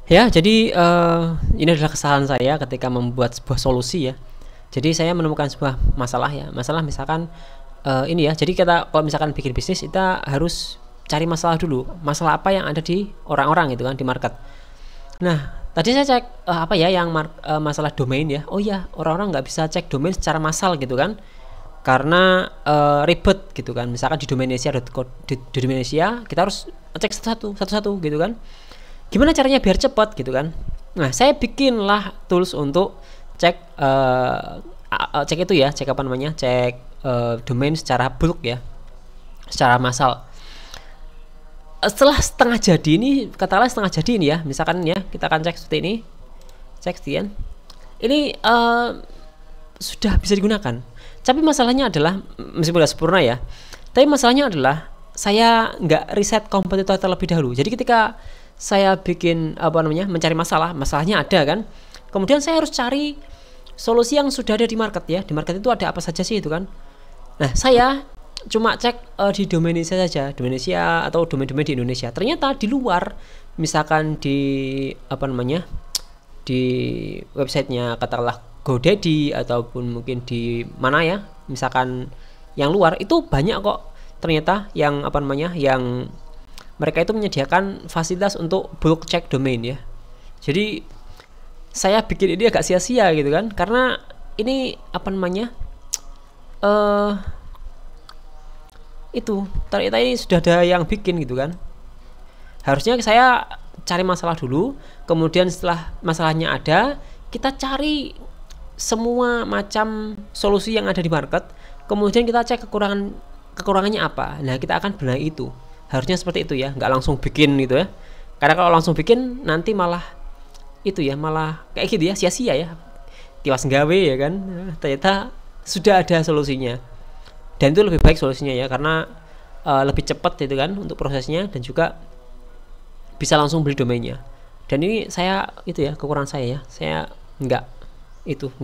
Ya, jadi ini adalah kesalahan saya ketika membuat sebuah solusi ya. Jadi saya menemukan sebuah masalah ya. Masalah misalkan ini ya. Jadi kita kalau misalkan bikin bisnis kita harus cari masalah dulu. Masalah apa yang ada di orang-orang gitu kan di market. Nah, tadi saya cek apa ya yang masalah domain ya. Oh ya, orang-orang nggak bisa cek domain secara massal gitu kan. Karena ribet gitu kan. Misalkan di domainnesia.co di domainnesia kita harus cek satu-satu gitu kan. Gimana caranya biar cepat gitu kan. Nah, saya bikinlah tools untuk cek cek itu ya, cek apa namanya, cek domain secara bulk ya, secara massal. Setelah setengah jadi ini, katakanlah setengah jadi ini ya, misalkan ya, kita akan cek seperti ini, cek sekian, ini sudah bisa digunakan. Tapi masalahnya adalah, meskipun sudah sempurna ya, tapi masalahnya adalah saya nggak riset kompetitor terlebih dahulu. Jadi ketika saya bikin apa namanya, mencari masalahnya ada kan, kemudian saya harus cari solusi yang sudah ada di market ya. Di market itu ada apa saja sih itu kan. Nah, saya cuma cek di domain Indonesia saja, domain Indonesia atau domain-domain di Indonesia. Ternyata di luar, misalkan di apa namanya, di websitenya katakanlah GoDaddy ataupun mungkin di mana ya, misalkan yang luar itu banyak kok ternyata yang apa namanya, yang mereka itu menyediakan fasilitas untuk bulk check domain ya. Jadi saya bikin ini agak sia-sia gitu kan, karena ini apa namanya, eh itu ternyata ini sudah ada yang bikin gitu kan. Harusnya saya cari masalah dulu, kemudian setelah masalahnya ada, kita cari semua macam solusi yang ada di market, kemudian kita cek kekurangannya apa. Nah, kita akan benahi itu. Harusnya seperti itu ya, nggak langsung bikin gitu ya. Karena kalau langsung bikin nanti malah itu ya, malah kayak gitu ya, sia-sia ya, tiwas gawe ya kan. Ternyata sudah ada solusinya, dan itu lebih baik solusinya ya, karena lebih cepat itu kan untuk prosesnya, dan juga bisa langsung beli domainnya. Dan ini saya itu ya, kekurangan saya ya, saya nggak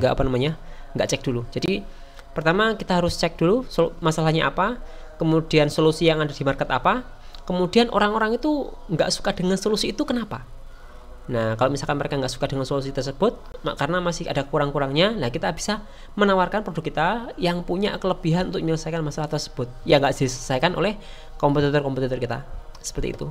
apa namanya, nggak cek dulu. Jadi pertama kita harus cek dulu masalahnya apa, kemudian solusi yang ada di market apa, kemudian orang-orang itu nggak suka dengan solusi itu kenapa. Nah, kalau misalkan mereka nggak suka dengan solusi tersebut karena masih ada kurang-kurangnya, nah kita bisa menawarkan produk kita yang punya kelebihan untuk menyelesaikan masalah tersebut yang nggak diselesaikan oleh kompetitor-kompetitor kita, seperti itu.